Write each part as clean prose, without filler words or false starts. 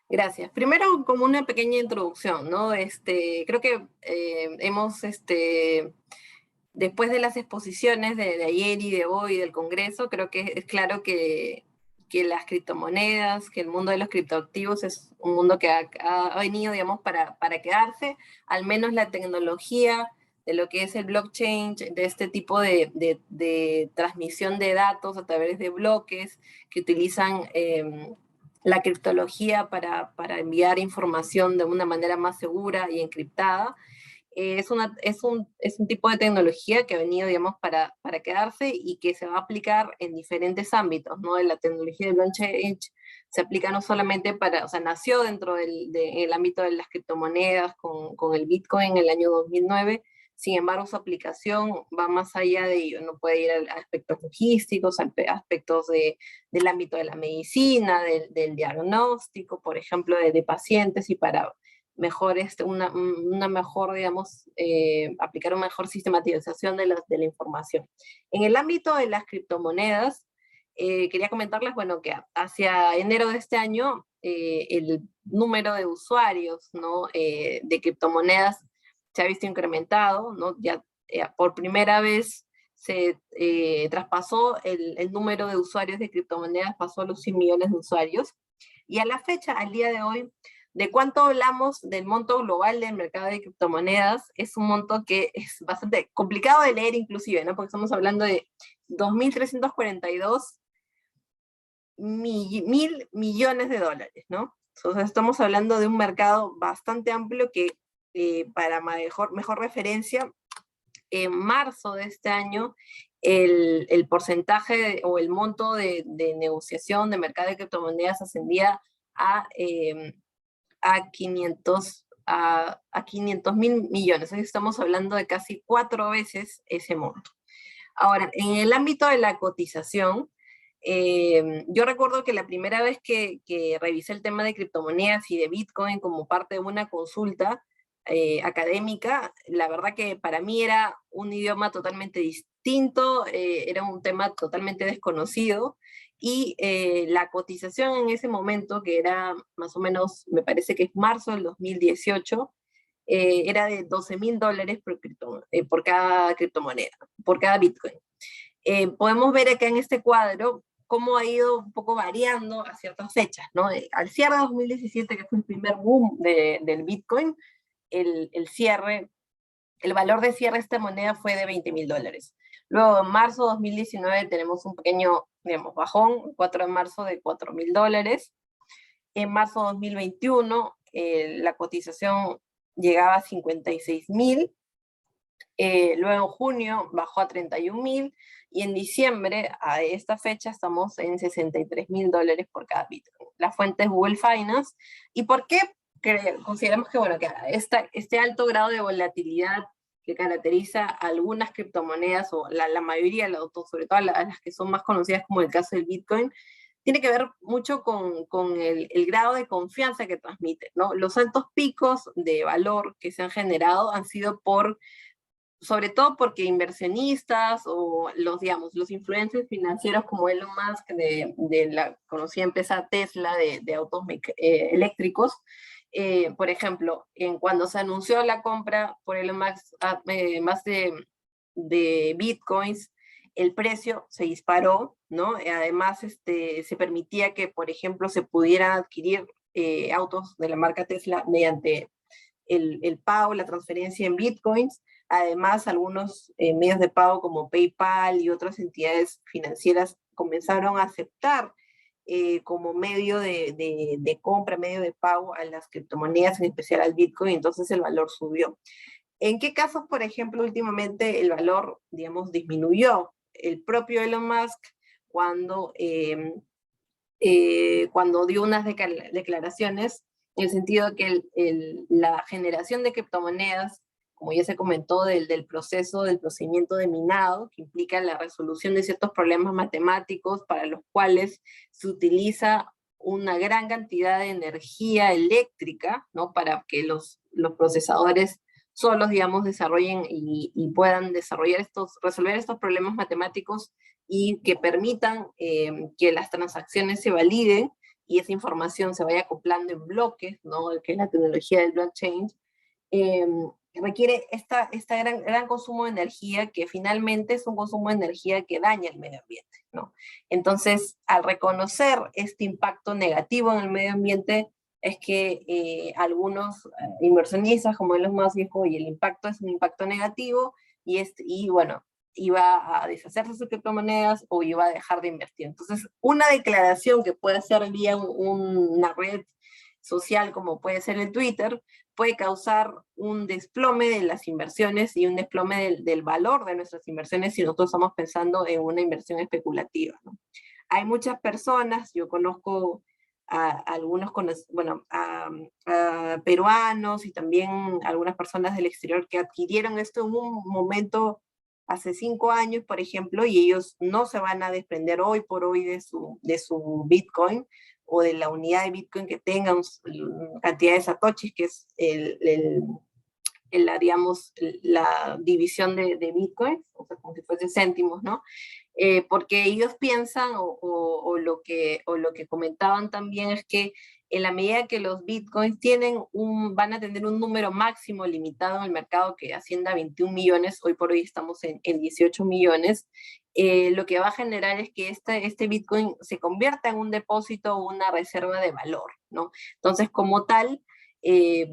Gracias. Primero, como una pequeña introducción, ¿no? Creo que después de las exposiciones de ayer y de hoy del Congreso, creo que es claro que las criptomonedas, que el mundo de los criptoactivos es un mundo que ha venido, digamos, para quedarse. Al menos la tecnología de lo que es el blockchain, de este tipo de transmisión de datos a través de bloques que utilizan la criptología para enviar información de una manera más segura y encriptada. Es un tipo de tecnología que ha venido, digamos, para quedarse y que se va a aplicar en diferentes ámbitos, ¿no? La tecnología de blockchain se aplica no solamente o sea, nació dentro del ámbito de las criptomonedas con el Bitcoin en el año 2009. Sin embargo, su aplicación va más allá de ello, no puede ir a aspectos logísticos, a aspectos del ámbito de la medicina, del diagnóstico, por ejemplo, de pacientes y para mejor, una mejor, digamos, aplicar una mejor sistematización de la información. En el ámbito de las criptomonedas, quería comentarles, bueno, que hacia enero de este año, el número de usuarios, ¿no? De criptomonedas se ha visto incrementado, ¿no? Ya por primera vez se traspasó el número de usuarios de criptomonedas, pasó a los 100 millones de usuarios, y a la fecha, al día de hoy, ¿de cuánto hablamos del monto global del mercado de criptomonedas? Es un monto que es bastante complicado de leer inclusive, ¿no? Porque estamos hablando de 2.342 mil millones de dólares, ¿no? Entonces estamos hablando de un mercado bastante amplio que, para mejor referencia, en marzo de este año, el porcentaje o el monto de negociación de mercado de criptomonedas ascendía a 500 mil millones. Hoy estamos hablando de casi 4 veces ese monto. Ahora, en el ámbito de la cotización, yo recuerdo que la primera vez que revisé el tema de criptomonedas y de Bitcoin como parte de una consulta académica, la verdad que para mí era un idioma totalmente distinto, era un tema totalmente desconocido, y la cotización en ese momento, que era más o menos, me parece que es marzo del 2018, era de $12.000 por cada criptomoneda, por cada Bitcoin. Podemos ver acá en este cuadro cómo ha ido un poco variando a ciertas fechas, ¿no? Al cierre de 2017, que fue el primer boom del Bitcoin, el valor de cierre de esta moneda fue de $20.000. Luego, en marzo de 2019 tenemos un pequeño, digamos, bajón, el 4 de marzo de $4.000. En marzo de 2021, la cotización llegaba a 56.000. Luego en junio bajó a 31.000, y en diciembre, a esta fecha, estamos en $63.000 por cada Bitcoin. La fuente es Google Finance. ¿Y por qué consideramos que, bueno, que este alto grado de volatilidad que caracteriza a algunas criptomonedas, o la mayoría, sobre todo a las que son más conocidas, como el caso del Bitcoin, tiene que ver mucho con el grado de confianza que transmite, ¿no? Los altos picos de valor que se han generado han sido sobre todo porque inversionistas o digamos, los influencers financieros como Elon Musk de la conocida empresa Tesla de autos eléctricos, por ejemplo, cuando se anunció la compra por Elon Musk más de Bitcoins, el precio se disparó, ¿no? Además, se permitía que, por ejemplo, se pudieran adquirir autos de la marca Tesla mediante el pago, la transferencia en Bitcoins. Además, algunos medios de pago como PayPal y otras entidades financieras comenzaron a aceptar como medio de compra, medio de pago a las criptomonedas, en especial al Bitcoin, entonces el valor subió. ¿En qué casos, por ejemplo, últimamente el valor, digamos, disminuyó? El propio Elon Musk, cuando dio unas declaraciones en el sentido de que la generación de criptomonedas, como ya se comentó, del procedimiento de minado, que implica la resolución de ciertos problemas matemáticos para los cuales se utiliza una gran cantidad de energía eléctrica, ¿no? Para que los procesadores solos, digamos, desarrollen y puedan resolver estos problemas matemáticos y que permitan que las transacciones se validen y esa información se vaya acoplando en bloques, ¿no? Que es la tecnología del blockchain, eh, requiere esta gran consumo de energía que finalmente es un consumo de energía que daña el medio ambiente, ¿no? Entonces, al reconocer este impacto negativo en el medio ambiente, es que algunos inversionistas, como Elon Musk, dijo, y el impacto es un impacto negativo, y bueno, iba a deshacerse de sus criptomonedas o iba a dejar de invertir. Entonces, una declaración que puede hacer vía una red social como puede ser el Twitter, puede causar un desplome de las inversiones y un desplome del valor de nuestras inversiones si nosotros estamos pensando en una inversión especulativa, ¿no? Hay muchas personas, yo conozco a algunos, bueno, a peruanos y también algunas personas del exterior que adquirieron esto en un momento hace 5 años, por ejemplo, y ellos no se van a desprender hoy por hoy de su Bitcoin o de la unidad de Bitcoin que tengan, cantidad de satoshis, que es digamos, la división de Bitcoin, o sea, como si fuese céntimos, ¿no? Porque ellos piensan, o lo que comentaban también es que en la medida que los bitcoins van a tener un número máximo limitado en el mercado que ascienda a 21 millones, hoy por hoy estamos en 18 millones, lo que va a generar es que este bitcoin se convierta en un depósito o una reserva de valor, ¿no? Entonces, como tal,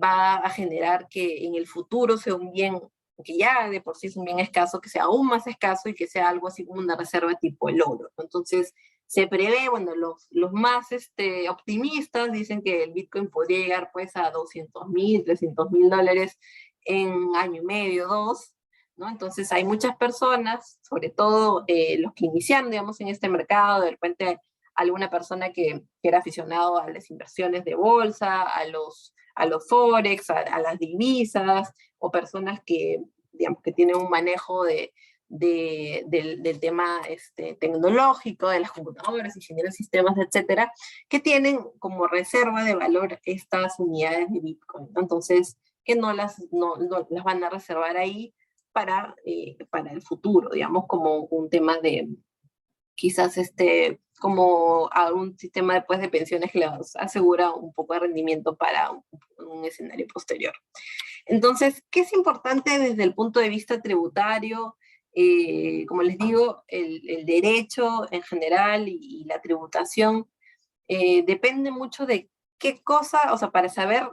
va a generar que en el futuro sea un bien que ya de por sí es un bien escaso, que sea aún más escaso y que sea algo así como una reserva tipo el oro. Entonces, se prevé, bueno, los más optimistas dicen que el Bitcoin podría llegar pues a 200.000, 300.000 dólares en año y medio, dos, ¿no? Entonces hay muchas personas, sobre todo los que iniciaron, digamos, en este mercado, de repente alguna persona que era aficionado a las inversiones de bolsa, a los forex, a las divisas, o personas que, digamos, que tienen un manejo del tema tecnológico, de las computadoras, ingenieros de sistemas, etcétera, que tienen como reserva de valor estas unidades de Bitcoin, ¿no? Entonces, que no las van a reservar ahí para el futuro, digamos, como un tema de, quizás como algún sistema después de pensiones que les asegura un poco de rendimiento para un escenario posterior. Entonces, ¿qué es importante desde el punto de vista tributario? Como les digo, el derecho en general y la tributación depende mucho de qué cosa, o sea, para saber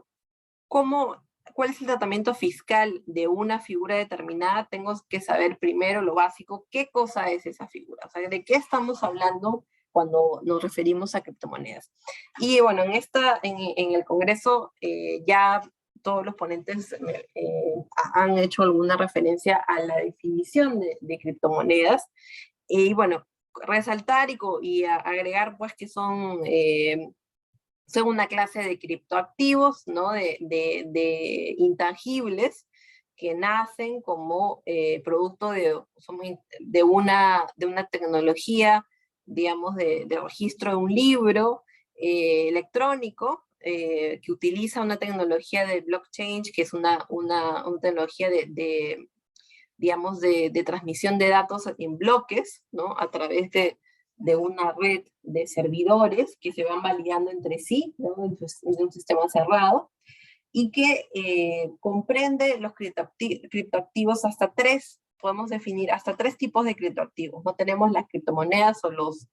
cuál es el tratamiento fiscal de una figura determinada, tengo que saber primero lo básico, qué cosa es esa figura, o sea, de qué estamos hablando cuando nos referimos a criptomonedas. Y bueno, en el Congreso ya todos los ponentes han hecho alguna referencia a la definición de criptomonedas. Y bueno, resaltar y agregar pues que son una clase de criptoactivos, ¿no? De intangibles que nacen como producto de una tecnología, digamos, de registro de un libro electrónico, que utiliza una tecnología de blockchain, que es una tecnología digamos, de transmisión de datos en bloques, ¿no? A través de una red de servidores que se van validando entre sí, ¿no? En un sistema cerrado, y que comprende los criptoactivos podemos definir hasta tres tipos de criptoactivos. No tenemos las criptomonedas o los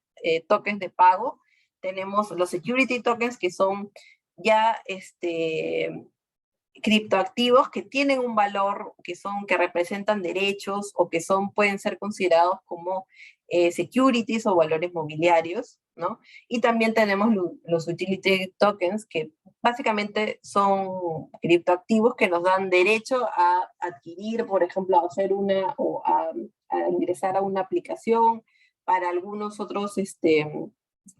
tokens de pago, tenemos los security tokens, que son ya criptoactivos que tienen un valor, que representan derechos o que pueden ser considerados como securities o valores mobiliarios, ¿no? Y también tenemos los utility tokens, que básicamente son criptoactivos que nos dan derecho a adquirir, por ejemplo, a ingresar a una aplicación para algunos otros,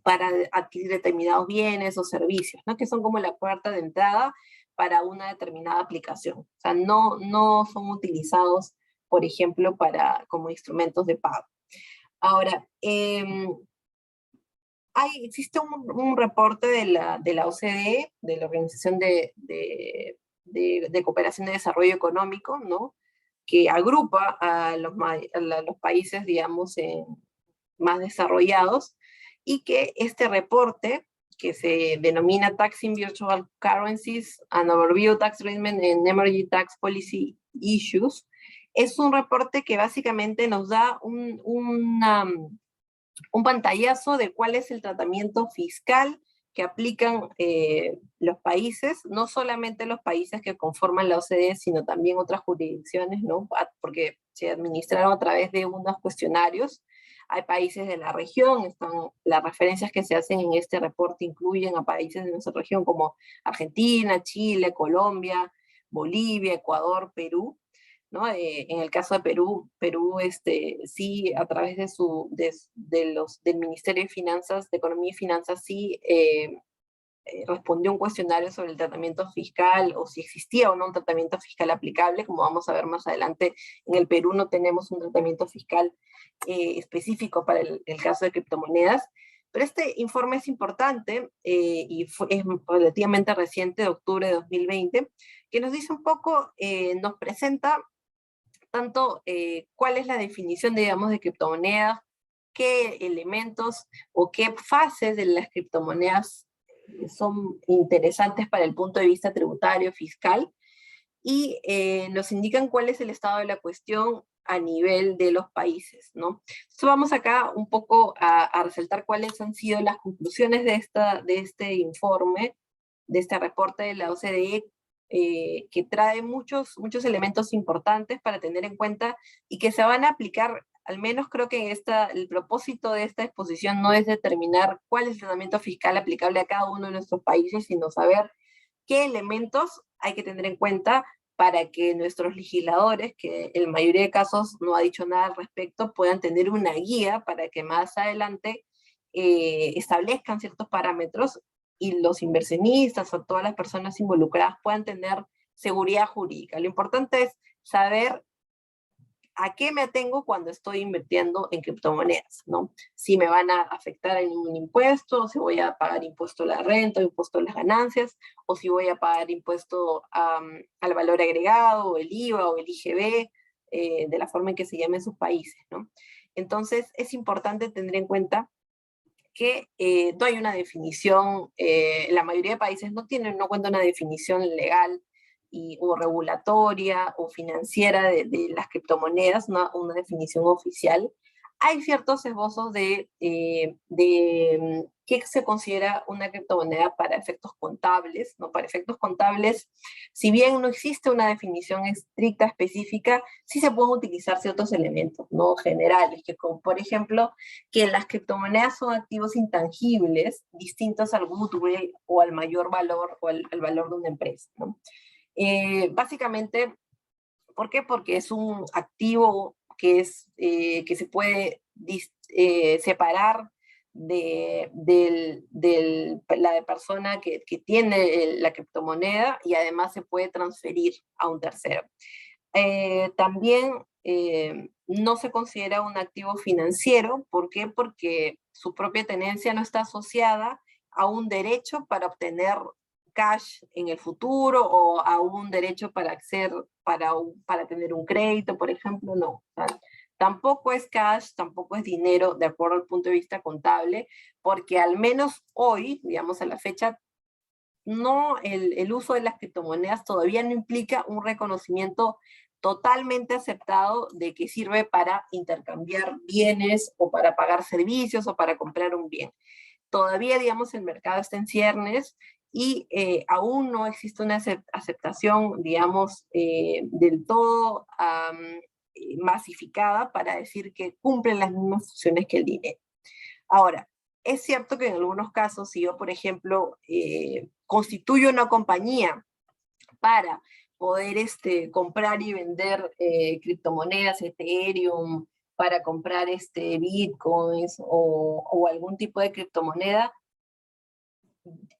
para adquirir determinados bienes o servicios, ¿no? Que son como la puerta de entrada para una determinada aplicación. O sea, no son utilizados, por ejemplo, como instrumentos de pago. Ahora, existe un reporte de la OCDE, de la Organización de Cooperación y Desarrollo Económico, ¿no? Que agrupa a los países, digamos, más desarrollados, y que este reporte, que se denomina Taxing Virtual Currencies, an Overview Tax Treatment and Emerging Tax Policy Issues, es un reporte que básicamente nos da un pantallazo de cuál es el tratamiento fiscal que aplican los países, no solamente los países que conforman la OCDE, sino también otras jurisdicciones, ¿no? Porque se administraron a través de unos cuestionarios. Hay países de la región, las referencias que se hacen en este reporte incluyen a países de nuestra región como Argentina, Chile, Colombia, Bolivia, Ecuador, Perú, ¿no? En el caso de Perú, sí, a través del Ministerio de Finanzas, de Economía y Finanzas, sí respondió un cuestionario sobre el tratamiento fiscal, o si existía o no un tratamiento fiscal aplicable. Como vamos a ver más adelante, en el Perú no tenemos un tratamiento fiscal específico para el caso de criptomonedas. Pero este informe es importante y es relativamente reciente, de octubre de 2020, que nos dice un poco, nos presenta tanto cuál es la definición, digamos, de criptomonedas, qué elementos o qué fases de las criptomonedas son interesantes para el punto de vista tributario, fiscal, y nos indican cuál es el estado de la cuestión a nivel de los países, ¿no? Entonces vamos acá un poco a resaltar cuáles han sido las conclusiones de este informe, de este reporte de la OCDE, que trae muchos elementos importantes para tener en cuenta y que se van a aplicar. Al menos creo que el propósito de esta exposición no es determinar cuál es el tratamiento fiscal aplicable a cada uno de nuestros países, sino saber qué elementos hay que tener en cuenta para que nuestros legisladores, que en la mayoría de casos no ha dicho nada al respecto, puedan tener una guía para que más adelante establezcan ciertos parámetros y los inversionistas o todas las personas involucradas puedan tener seguridad jurídica. Lo importante es saber a qué me atengo cuando estoy invirtiendo en criptomonedas, ¿no? Si me van a afectar en un impuesto, si voy a pagar impuesto a la renta, impuesto a las ganancias, o si voy a pagar impuesto al valor agregado, o el IVA, o el IGB, de la forma en que se llame en sus países, ¿no? Entonces, es importante tener en cuenta que no hay una definición, la mayoría de países no cuenta una definición legal o regulatoria o financiera de las criptomonedas, una definición oficial. Hay ciertos esbozos de qué se considera una criptomoneda para efectos contables, ¿no? Para efectos contables, si bien no existe una definición estricta, específica, sí se pueden utilizar ciertos elementos, ¿no? Generales, que como por ejemplo, que las criptomonedas son activos intangibles, distintos al goodwill o al mayor valor o al valor de una empresa, ¿no? Básicamente, ¿por qué? Porque es un activo que se puede separar de la persona que tiene la criptomoneda, y además se puede transferir a un tercero. También no se considera un activo financiero. ¿Por qué? Porque su propia tenencia no está asociada a un derecho para obtener cash en el futuro, o a un derecho para tener un crédito, por ejemplo, no. O sea, tampoco es cash, tampoco es dinero, de acuerdo al punto de vista contable, porque al menos hoy, digamos a la fecha, no, el uso de las criptomonedas todavía no implica un reconocimiento totalmente aceptado de que sirve para intercambiar bienes, o para pagar servicios, o para comprar un bien. Todavía, digamos, el mercado está en ciernes, y aún no existe una aceptación, digamos, del todo masificada para decir que cumplen las mismas funciones que el dinero. Ahora, es cierto que en algunos casos, si yo, por ejemplo, constituyo una compañía para poder comprar y vender criptomonedas, Ethereum, para comprar bitcoins o algún tipo de criptomoneda,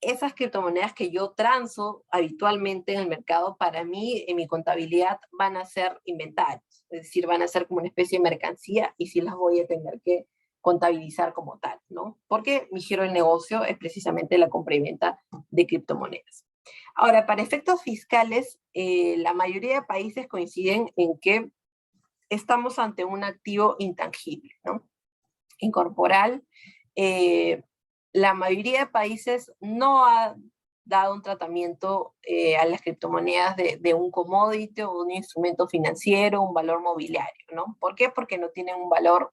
esas criptomonedas que yo transo habitualmente en el mercado, para mí, en mi contabilidad, van a ser inventarios, es decir, van a ser como una especie de mercancía, y sí las voy a tener que contabilizar como tal, ¿no? Porque mi giro de negocio es precisamente la compra y venta de criptomonedas. Ahora, para efectos fiscales, la mayoría de países coinciden en que estamos ante un activo intangible, ¿no? Incorporal. La mayoría de países no ha dado un tratamiento a las criptomonedas de un commodity o un instrumento financiero, un valor mobiliario, ¿no? ¿Por qué? Porque no tienen un valor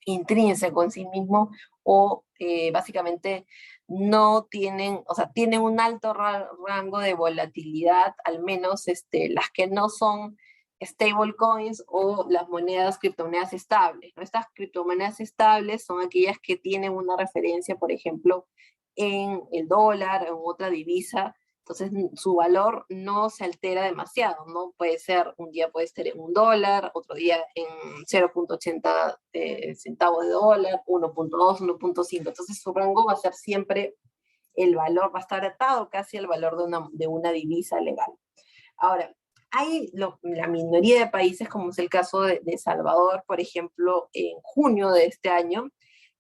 intrínseco en sí mismo o básicamente no tienen, o sea, tienen un alto rango de volatilidad, al menos las que no son stablecoins o las monedas, criptomonedas estables, ¿no? Estas criptomonedas estables son aquellas que tienen una referencia, por ejemplo, en el dólar, en otra divisa, entonces su valor no se altera demasiado, ¿no? Puede ser, un día puede estar en $1, otro día en 0.80 centavos de dólar, 1.2, 1.5, entonces su rango va a ser siempre, el valor va a estar atado casi al valor de una divisa legal. Ahora, hay la minoría de países, como es el caso de Salvador, por ejemplo, en junio de este año,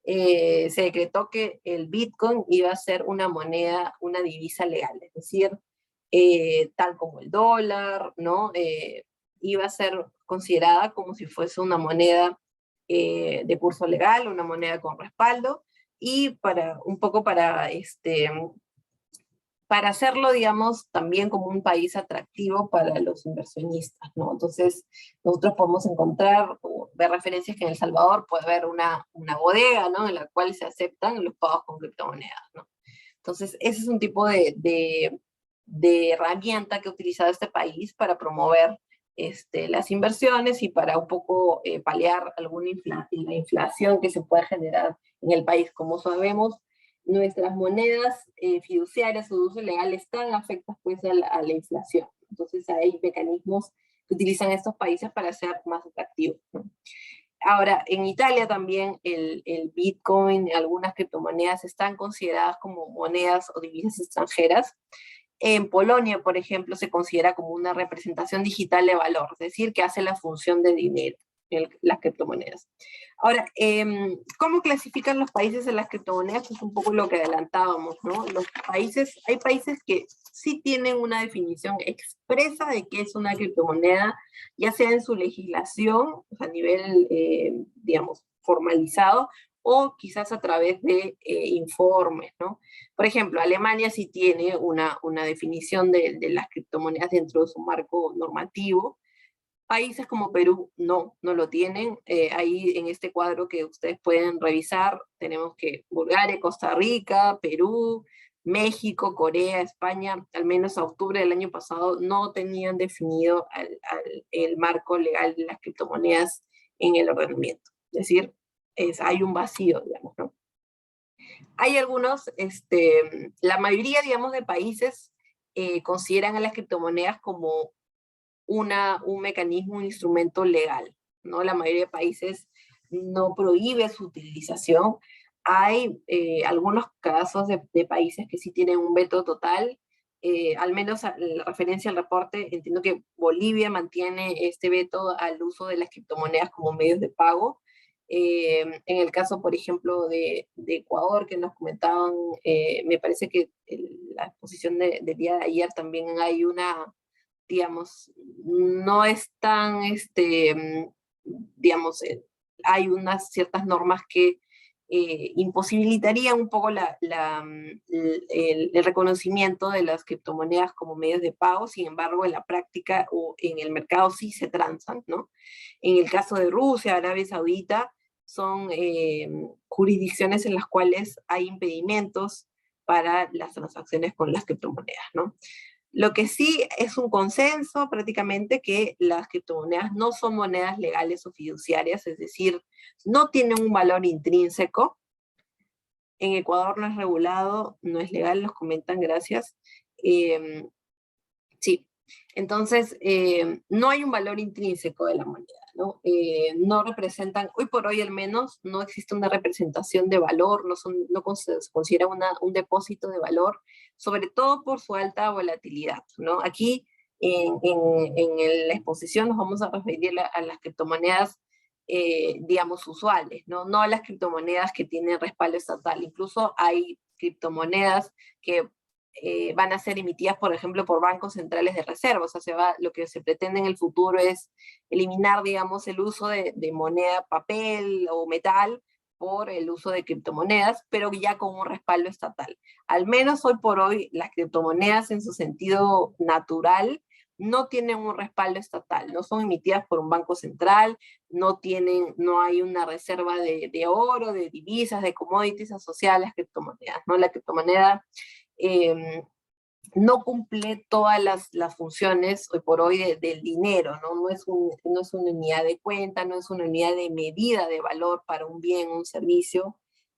se decretó que el Bitcoin iba a ser una moneda, una divisa legal, es decir, tal como el dólar, ¿no? Iba a ser considerada como si fuese una moneda de curso legal, una moneda con respaldo, y un poco para hacerlo, digamos, también como un país atractivo para los inversionistas, ¿no? Entonces, nosotros podemos encontrar o ver referencias que en El Salvador puede haber una bodega, ¿no? En la cual se aceptan los pagos con criptomonedas, ¿no? Entonces, ese es un tipo de herramienta que ha utilizado este país para promover las inversiones y para un poco paliar alguna la inflación que se pueda generar en el país. Como sabemos, nuestras monedas fiduciarias o de uso legal están afectadas pues a la inflación. Entonces hay mecanismos que utilizan estos países para ser más atractivos, ¿no? Ahora, en Italia también el Bitcoin, algunas criptomonedas están consideradas como monedas o divisas extranjeras. En Polonia, por ejemplo, se considera como una representación digital de valor, es decir, que hace la función de dinero, las criptomonedas. Ahora, ¿cómo clasifican los países en las criptomonedas? Es un poco lo que adelantábamos, ¿no? Hay países que sí tienen una definición expresa de qué es una criptomoneda, ya sea en su legislación, a nivel, digamos, formalizado, o quizás a través de informes, ¿no? Por ejemplo, Alemania sí tiene una definición de las criptomonedas dentro de su marco normativo. Países como Perú no lo tienen. Ahí en este cuadro que ustedes pueden revisar, tenemos que Bulgaria, Costa Rica, Perú, México, Corea, España, al menos a octubre del año pasado, no tenían definido el marco legal de las criptomonedas en el ordenamiento. Es decir, hay un vacío, digamos, ¿no? Hay algunos, la mayoría, digamos, de países consideran a las criptomonedas como un mecanismo, un instrumento legal, ¿no? La mayoría de países no prohíbe su utilización. Hay algunos casos de países que sí tienen un veto total, al menos la referencia al reporte, entiendo que Bolivia mantiene este veto al uso de las criptomonedas como medios de pago. En el caso, por ejemplo, de Ecuador, que nos comentaban, me parece que la exposición del día de ayer también hay una, digamos, no es tan, digamos, hay unas ciertas normas que imposibilitarían un poco el reconocimiento de las criptomonedas como medios de pago. Sin embargo, en la práctica o en el mercado sí se transan, ¿no? En el caso de Rusia, Arabia Saudita, son jurisdicciones en las cuales hay impedimentos para las transacciones con las criptomonedas, ¿no? Lo que sí es un consenso prácticamente que las criptomonedas no son monedas legales o fiduciarias, es decir, no tienen un valor intrínseco. En Ecuador no es regulado, no es legal, nos comentan, gracias. Sí, entonces no hay un valor intrínseco de la moneda, ¿no? No representan, hoy por hoy al menos, no existe una representación de valor, no se considera un depósito de valor, sobre todo por su alta volatilidad, ¿no? Aquí la exposición nos vamos a referir a las criptomonedas, digamos, usuales, ¿no? No a las criptomonedas que tienen respaldo estatal. Incluso hay criptomonedas que van a ser emitidas, por ejemplo, por bancos centrales de reserva. O sea, lo que se pretende en el futuro es eliminar, digamos, el uso de moneda, papel o metal por el uso de criptomonedas, pero ya con un respaldo estatal. Al menos hoy por hoy, las criptomonedas en su sentido natural no tienen un respaldo estatal, no son emitidas por un banco central, no hay una reserva de oro, de divisas, de commodities asociadas a las criptomonedas, ¿no? La criptomoneda no cumple todas las funciones hoy por hoy del dinero, ¿no? No es una unidad de cuenta, no es una unidad de medida de valor para un bien o un servicio,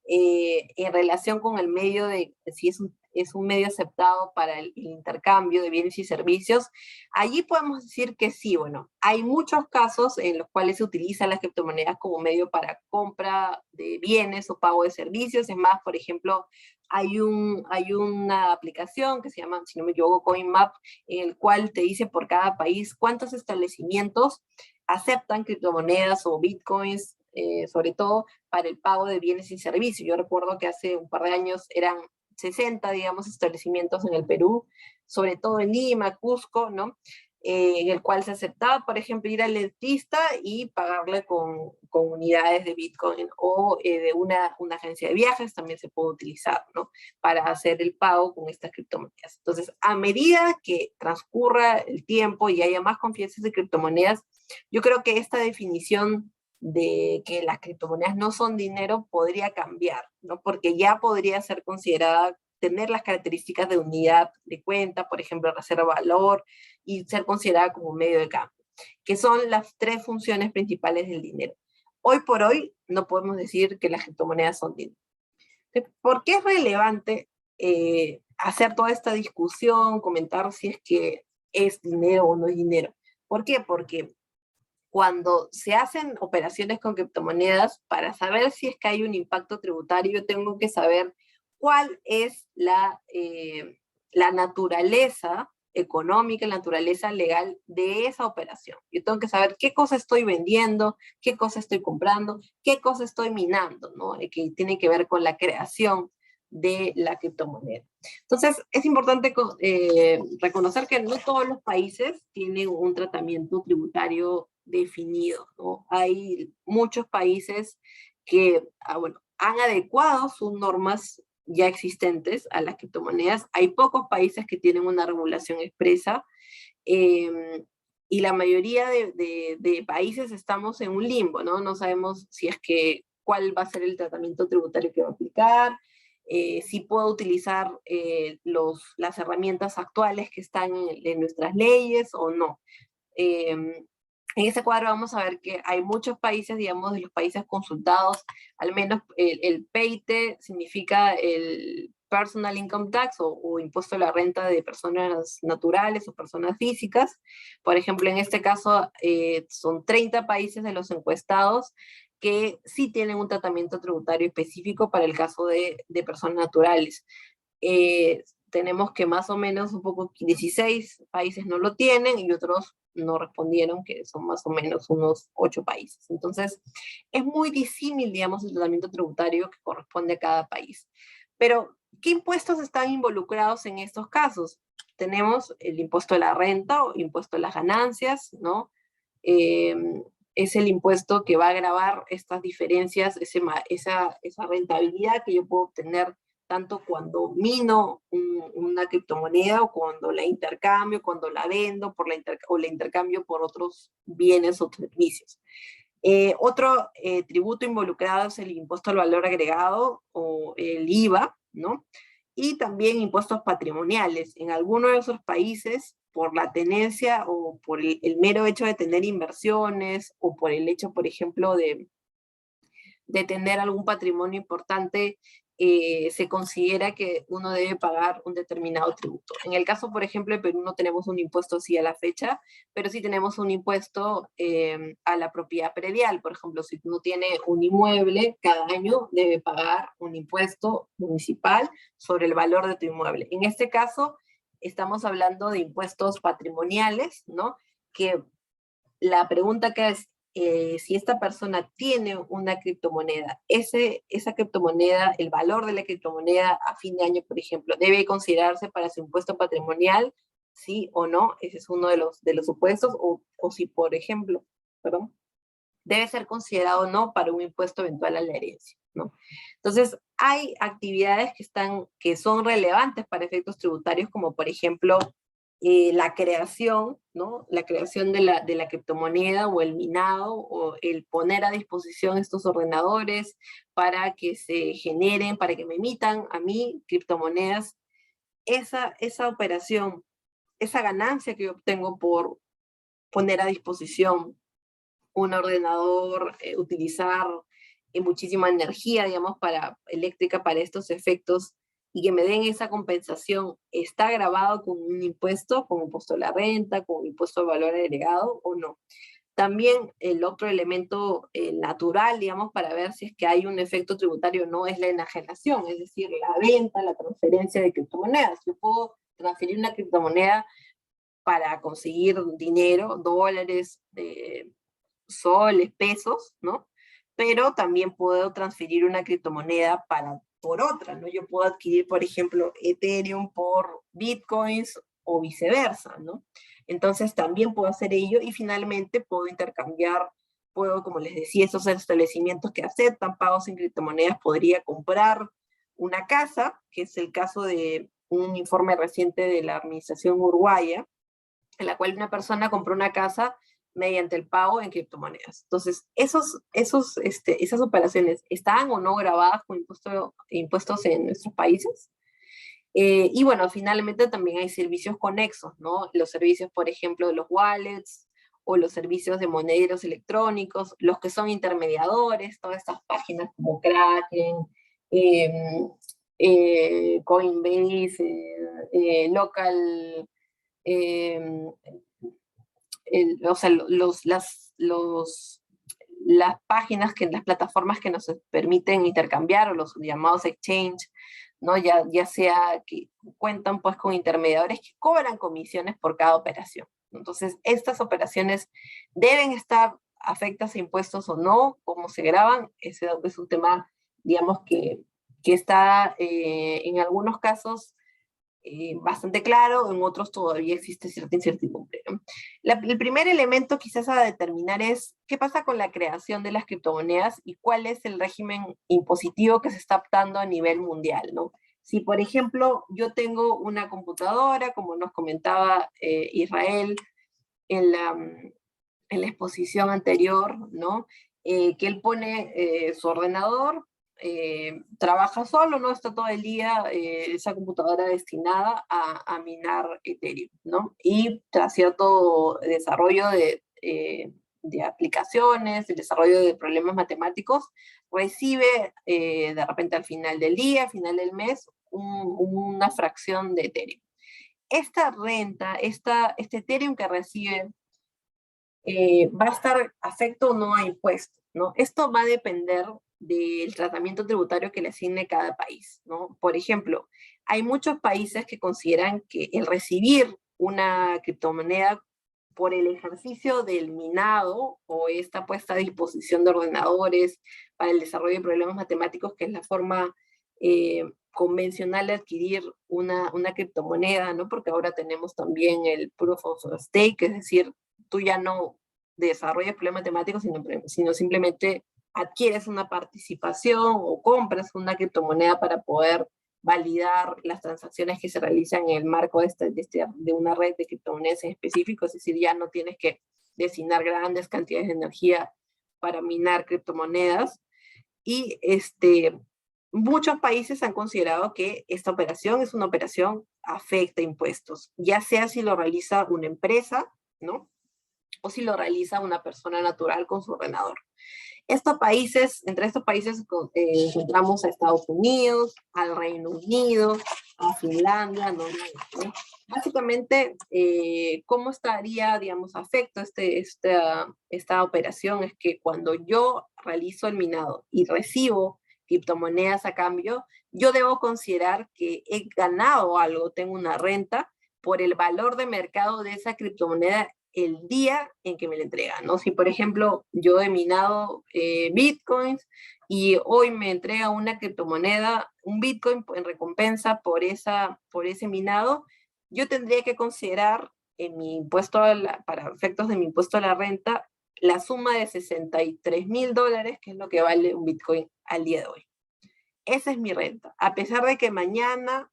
en relación con el medio si es un medio aceptado para el intercambio de bienes y servicios, allí podemos decir que sí, bueno, hay muchos casos en los cuales se utilizan las criptomonedas como medio para compra de bienes o pago de servicios. Es más, por ejemplo, hay una aplicación que se llama, si no me equivoco, CoinMap, en el cual te dice por cada país cuántos establecimientos aceptan criptomonedas o bitcoins, sobre todo para el pago de bienes y servicios. Yo recuerdo que hace un par de años eran 60, digamos, establecimientos en el Perú, sobre todo en Lima, Cusco, ¿no? En el cual se aceptaba, por ejemplo, ir al dentista y pagarle con unidades de Bitcoin, o de una agencia de viajes también se puede utilizar, ¿no? Para hacer el pago con estas criptomonedas. Entonces, a medida que transcurra el tiempo y haya más confianza en criptomonedas, yo creo que esta definición de que las criptomonedas no son dinero podría cambiar, ¿no? Porque ya podría ser considerada tener las características de unidad de cuenta, por ejemplo, reserva de valor, y ser considerada como medio de cambio, que son las tres funciones principales del dinero. Hoy por hoy no podemos decir que las criptomonedas son dinero. ¿Por qué es relevante hacer toda esta discusión, comentar si es que es dinero o no es dinero? ¿Por qué? Porque cuando se hacen operaciones con criptomonedas, para saber si es que hay un impacto tributario, yo tengo que saber cuál es la naturaleza económica, la naturaleza legal de esa operación. Yo tengo que saber qué cosa estoy vendiendo, qué cosa estoy comprando, qué cosa estoy minando, ¿no? Que tiene que ver con la creación de la criptomoneda. Entonces, es importante reconocer que no todos los países tienen un tratamiento tributario definido, ¿no? Hay muchos países que, bueno, han adecuado sus normas ya existentes a las criptomonedas. Hay pocos países que tienen una regulación expresa, y la mayoría de países estamos en un limbo, ¿no? No sabemos si es que cuál va a ser el tratamiento tributario que va a aplicar, si puedo utilizar las herramientas actuales que están en nuestras leyes o no. En ese cuadro vamos a ver que hay muchos países, digamos, de los países consultados, al menos el PEITE significa el Personal Income Tax o impuesto a la renta de personas naturales o personas físicas. Por ejemplo, en este caso son 30 países de los encuestados que sí tienen un tratamiento tributario específico para el caso de personas naturales. Tenemos que más o menos un poco 16 países no lo tienen y otros no respondieron, que son más o menos unos 8 países. Entonces, es muy disímil, digamos, el tratamiento tributario que corresponde a cada país. Pero, ¿qué impuestos están involucrados en estos casos? Tenemos el impuesto a la renta o impuesto a las ganancias, ¿no? Es el impuesto que va a gravar estas diferencias, esa rentabilidad que yo puedo obtener tanto cuando mino una criptomoneda o cuando la intercambio, cuando la vendo o la intercambio por otros bienes o servicios. Otro tributo involucrado es el impuesto al valor agregado o el IVA, ¿no? Y también impuestos patrimoniales. En algunos de esos países, por la tenencia o por el mero hecho de tener inversiones o por el hecho, por ejemplo, de tener algún patrimonio importante, se considera que uno debe pagar un determinado tributo. En el caso, por ejemplo, de Perú no tenemos un impuesto así a la fecha, pero sí tenemos un impuesto a la propiedad predial. Por ejemplo, si uno tiene un inmueble, cada año debe pagar un impuesto municipal sobre el valor de tu inmueble. En este caso, estamos hablando de impuestos patrimoniales, ¿no? Que la pregunta que es, si esta persona tiene una criptomoneda, esa criptomoneda, el valor de la criptomoneda a fin de año, por ejemplo, debe considerarse para su impuesto patrimonial, sí o no, ese es uno de los supuestos, o si, por ejemplo, perdón, debe ser considerado o no para un impuesto eventual a la herencia, ¿no? Entonces, hay actividades que son relevantes para efectos tributarios, como por ejemplo, la creación, ¿no? La creación de la criptomoneda o el minado o el poner a disposición estos ordenadores para que se generen, para que me emitan a mí criptomonedas. Esa operación, esa ganancia que yo obtengo por poner a disposición un ordenador, utilizar muchísima energía, digamos, eléctrica para estos efectos y que me den esa compensación, ¿está grabado con un impuesto, con impuesto a la renta, con impuesto al valor agregado o no? También el otro elemento natural, digamos, para ver si es que hay un efecto tributario o no, es la enajenación, es decir, la venta, la transferencia de criptomonedas. Yo puedo transferir una criptomoneda para conseguir dinero, dólares, soles, pesos, ¿no? Pero también puedo transferir una criptomoneda por otra, ¿no? Yo puedo adquirir, por ejemplo, Ethereum por Bitcoins o viceversa, ¿no? Entonces también puedo hacer ello y finalmente puedo intercambiar, puedo, como les decía, esos establecimientos que aceptan pagos en criptomonedas, podría comprar una casa, que es el caso de un informe reciente de la administración uruguaya, en la cual una persona compró una casa mediante el pago en criptomonedas. Entonces, esas operaciones están o no grabadas con impuestos en nuestros países. Y bueno, finalmente también hay servicios conexos, ¿no? Los servicios, por ejemplo, de los wallets o los servicios de monederos electrónicos, los que son intermediadores, todas estas páginas como Kraken, eh, Coinbase, Local, eh, o sea, las páginas, las plataformas que nos permiten intercambiar, o los llamados exchange, ¿no? Ya sea que cuentan pues con intermediadores que cobran comisiones por cada operación. Entonces, estas operaciones deben estar afectas a impuestos o no, cómo se graban, ese es un tema, digamos, que está en algunos casos bastante claro, en otros todavía existe cierta incertidumbre, ¿no? El primer elemento quizás a determinar es qué pasa con la creación de las criptomonedas y cuál es el régimen impositivo que se está optando a nivel mundial, ¿no? Si, por ejemplo, yo tengo una computadora, como nos comentaba Israel en la exposición anterior, ¿no? Que él pone su ordenador, trabaja solo, ¿no? Está todo el día esa computadora destinada a minar Ethereum, ¿no? Y tras cierto desarrollo de aplicaciones, el desarrollo de problemas matemáticos, recibe de repente al final del día, al final del mes, una fracción de Ethereum. Esta renta, este Ethereum que recibe va a estar afecto o no a impuestos, ¿no? Esto va a depender del tratamiento tributario que le asigne cada país, ¿no? Por ejemplo, hay muchos países que consideran que el recibir una criptomoneda por el ejercicio del minado o esta puesta a disposición de ordenadores para el desarrollo de problemas matemáticos, que es la forma convencional de adquirir una criptomoneda, ¿no? Porque ahora tenemos también el proof of stake, es decir, tú ya no desarrollas problemas matemáticos, sino simplemente adquieres una participación o compras una criptomoneda para poder validar las transacciones que se realizan en el marco de una red de criptomonedas en específico, es decir, ya no tienes que destinar grandes cantidades de energía para minar criptomonedas. Y muchos países han considerado que esta operación es una operación afecta impuestos, ya sea si lo realiza una empresa, ¿no? O si lo realiza una persona natural con su ordenador. Entre estos países encontramos a Estados Unidos, al Reino Unido, a Finlandia, Noruega, ¿no? Básicamente, ¿cómo estaría, digamos, afecto esta operación? Es que cuando yo realizo el minado y recibo criptomonedas a cambio, yo debo considerar que he ganado algo, tengo una renta por el valor de mercado de esa criptomoneda el día en que me la entregan, ¿no? Si, por ejemplo, yo he minado bitcoins y hoy me entrega una criptomoneda, un bitcoin en recompensa por ese minado, yo tendría que considerar en mi impuesto para efectos de mi impuesto a la renta, la suma de $63,000, que es lo que vale un bitcoin al día de hoy. Esa es mi renta. A pesar de que mañana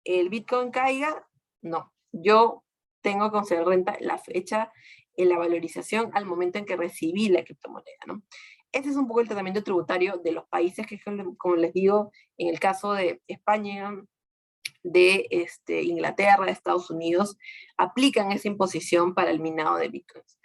el bitcoin caiga, no. Yo tengo que considerar renta la fecha, en la valorización al momento en que recibí la criptomoneda, ¿no? Ese es un poco el tratamiento tributario de los países que, como les digo, en el caso de España, de Inglaterra, de Estados Unidos, aplican esa imposición para el minado de bitcoins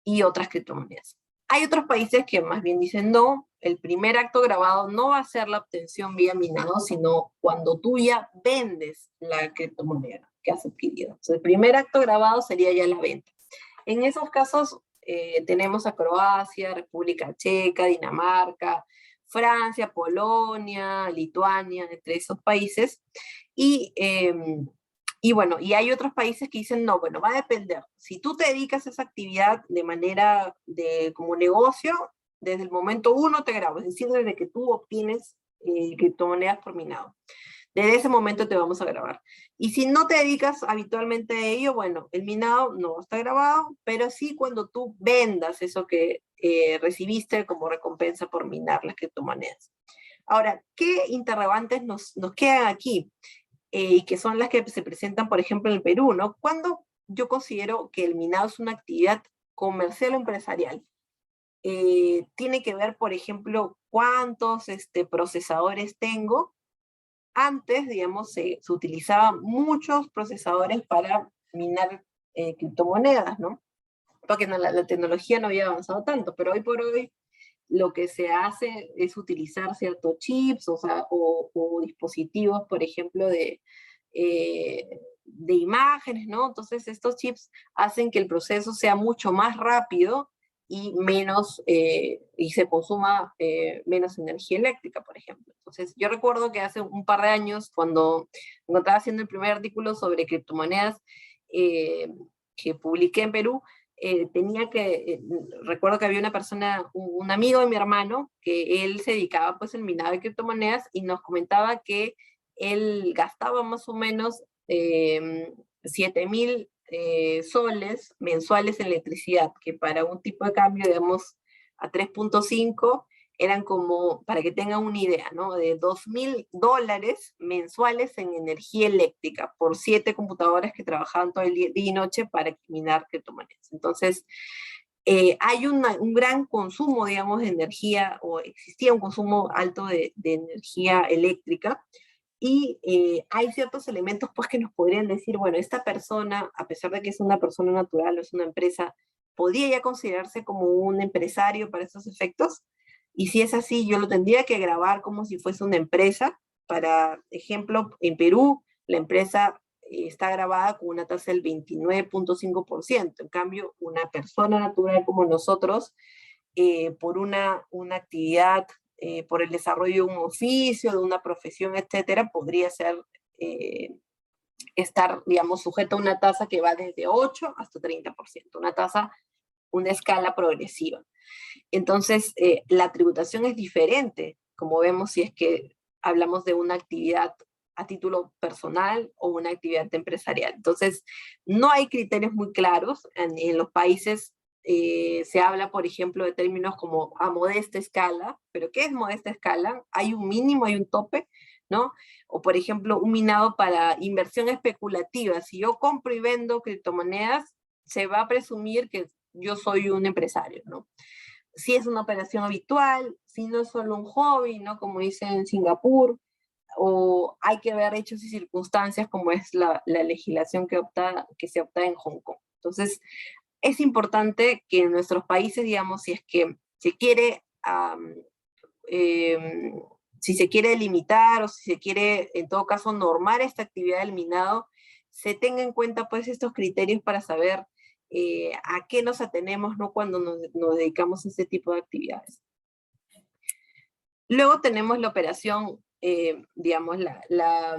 y otras criptomonedas. Hay otros países que más bien dicen no, el primer acto grabado no va a ser la obtención vía minado, sino cuando tú ya vendes la criptomoneda que has adquirido. Entonces, el primer acto grabado sería ya la venta. En esos casos tenemos a Croacia, República Checa, Dinamarca, Francia, Polonia, Lituania, entre esos países. Y bueno, y hay otros países que dicen, no, bueno, va a depender. Si tú te dedicas a esa actividad de manera como negocio, desde el momento uno te grabo, es decir, desde que tú obtienes criptomonedas por minado. Desde ese momento te vamos a grabar. Y si no te dedicas habitualmente a ello, bueno, el minado no está grabado, pero sí cuando tú vendas eso que recibiste como recompensa por minar las criptomonedas. Ahora, ¿qué interrogantes nos quedan aquí? Y que son las que se presentan, por ejemplo, en el Perú, ¿no? ¿Cuándo yo considero que el minado es una actividad comercial o empresarial? Tiene que ver, por ejemplo, cuántos procesadores tengo. Antes, digamos, se utilizaban muchos procesadores para minar criptomonedas, ¿no? Porque la tecnología no había avanzado tanto, pero hoy por hoy lo que se hace es utilizar ciertos chips, o sea, o dispositivos, por ejemplo, de imágenes, ¿no? Entonces estos chips hacen que el proceso sea mucho más rápido y y se consuma menos energía eléctrica, por ejemplo. Entonces yo recuerdo que hace un par de años, cuando estaba haciendo el primer artículo sobre criptomonedas que publiqué en Perú, recuerdo que había una persona, un amigo de mi hermano, que él se dedicaba pues al minado de criptomonedas y nos comentaba que él gastaba más o menos 7,000 soles mensuales en electricidad, que para un tipo de cambio, digamos, a 3.5 eran como, para que tengan una idea, ¿no? De $2,000 mensuales en energía eléctrica por 7 computadoras que trabajaban todo el día y noche para minar criptomonedas. Entonces, hay un gran consumo, digamos, de energía, o existía un consumo alto de energía eléctrica, y hay ciertos elementos pues que nos podrían decir, bueno, esta persona, a pesar de que es una persona natural o es una empresa, ¿podría ya considerarse como un empresario para estos efectos? Y si es así, yo lo tendría que grabar como si fuese una empresa. Para ejemplo, en Perú, la empresa está grabada con una tasa del 29.5%. En cambio, una persona natural como nosotros, por una actividad, por el desarrollo de un oficio, de una profesión, etcétera, podría estar, digamos, sujeto a una tasa que va desde 8 hasta 30%, una escala progresiva. Entonces, la tributación es diferente, como vemos, si es que hablamos de una actividad a título personal o una actividad empresarial. Entonces, no hay criterios muy claros. En los países se habla, por ejemplo, de términos como a modesta escala, pero ¿qué es modesta escala? Hay un mínimo, hay un tope, ¿no? O, por ejemplo, un minado para inversión especulativa. Si yo compro y vendo criptomonedas, se va a presumir que yo soy un empresario, ¿no? Si es una operación habitual, si no es solo un hobby, ¿no? Como dicen en Singapur, o hay que ver hechos y circunstancias como es la legislación que se opta en Hong Kong. Entonces, es importante que en nuestros países, digamos, si es que se quiere, si se quiere delimitar o si se quiere, en todo caso, normar esta actividad del minado, se tenga en cuenta pues estos criterios para saber a qué nos atenemos, ¿no? Cuando nos dedicamos a este tipo de actividades. Luego tenemos la operación digamos, la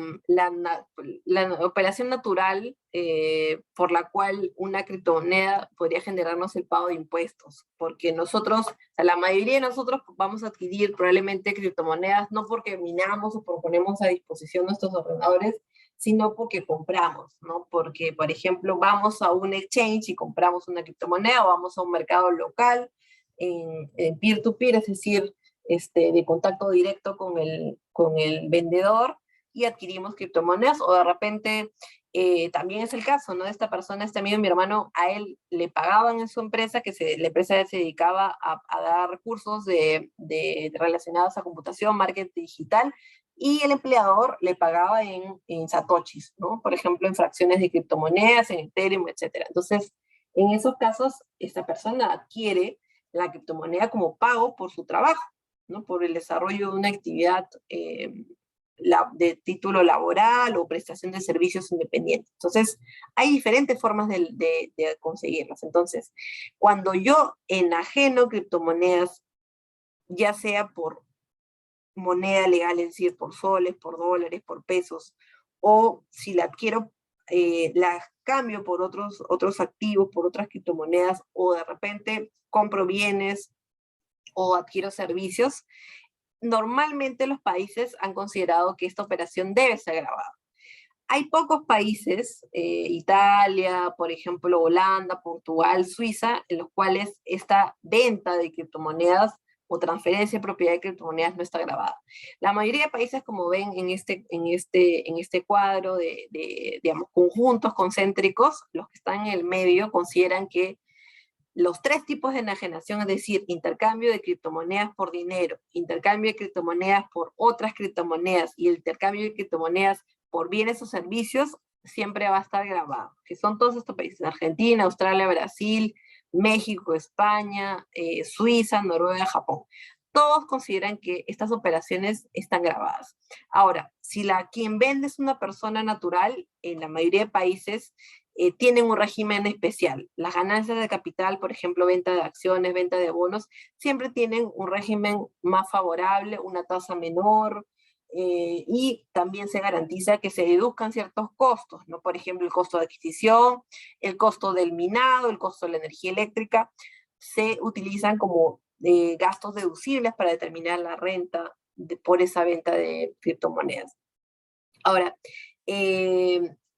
operación natural por la cual una criptomoneda podría generarnos el pago de impuestos, porque nosotros, o sea, la mayoría de nosotros vamos a adquirir probablemente criptomonedas no porque minamos o porque ponemos a disposición nuestros ordenadores, sino porque compramos, ¿no? Porque, por ejemplo, vamos a un exchange y compramos una criptomoneda, o vamos a un mercado local en peer-to-peer, es decir, de contacto directo con el vendedor, y adquirimos criptomonedas, o de repente también es el caso, ¿no? Esta persona, este amigo de mi hermano, a él le pagaban en su empresa, la empresa se dedicaba a dar recursos relacionados a computación, marketing digital, y el empleador le pagaba en satoshis, ¿no? Por ejemplo, en fracciones de criptomonedas, en Ethereum, etc. Entonces, en esos casos, esta persona adquiere la criptomoneda como pago por su trabajo, ¿no? Por el desarrollo de una actividad de título laboral o prestación de servicios independientes. Entonces, hay diferentes formas de conseguirlas. Entonces, cuando yo enajeno criptomonedas, ya sea por moneda legal, es decir, por soles, por dólares, por pesos, o si la adquiero, la cambio por otros activos, por otras criptomonedas, o de repente compro bienes o adquiero servicios, normalmente los países han considerado que esta operación debe ser grabada. Hay pocos países, Italia, por ejemplo, Holanda, Portugal, Suiza, en los cuales esta venta de criptomonedas o transferencia de propiedad de criptomonedas no está grabada. La mayoría de países, como ven en este cuadro digamos, conjuntos concéntricos, los que están en el medio consideran que los tres tipos de enajenación, es decir, intercambio de criptomonedas por dinero, intercambio de criptomonedas por otras criptomonedas y el intercambio de criptomonedas por bienes o servicios, siempre va a estar grabado, que son todos estos países: Argentina, Australia, Brasil, México, España, Suiza, Noruega, Japón. Todos consideran que estas operaciones están grabadas. Ahora, si quien vende es una persona natural, en la mayoría de países tienen un régimen especial. Las ganancias de capital, por ejemplo, venta de acciones, venta de bonos, siempre tienen un régimen más favorable, una tasa menor, y también se garantiza que se deduzcan ciertos costos, ¿no? Por ejemplo, el costo de adquisición, el costo del minado, el costo de la energía eléctrica, se utilizan como gastos deducibles para determinar la renta por esa venta de criptomonedas. Ahora,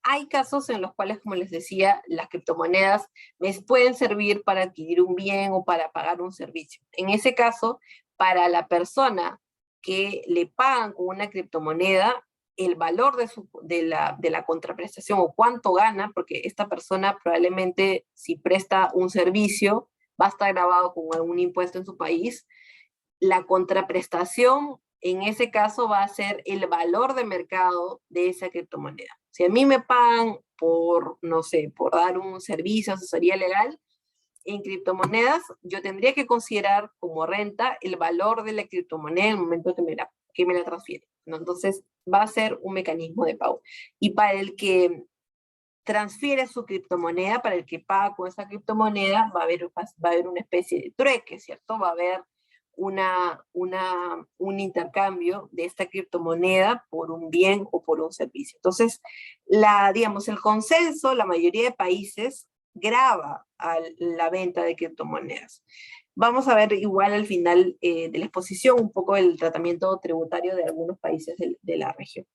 hay casos en los cuales, como les decía, las criptomonedas me pueden servir para adquirir un bien o para pagar un servicio. En ese caso, para la persona que le pagan con una criptomoneda, el valor de la contraprestación o cuánto gana, porque esta persona probablemente, si presta un servicio, va a estar grabado con algún impuesto en su país, la contraprestación en ese caso va a ser el valor de mercado de esa criptomoneda. Si a mí me pagan por, no sé, por dar un servicio, asesoría legal, en criptomonedas, yo tendría que considerar como renta el valor de la criptomoneda en el momento que me la transfiere, ¿no? Entonces, va a ser un mecanismo de pago. Y para el que transfiere su criptomoneda, para el que paga con esa criptomoneda, va a haber una especie de trueque, ¿cierto? Va a haber un intercambio de esta criptomoneda por un bien o por un servicio. Entonces, digamos, el consenso, la mayoría de países graba la venta de criptomonedas. Vamos a ver igual al final de la exposición un poco el tratamiento tributario de algunos países de la región.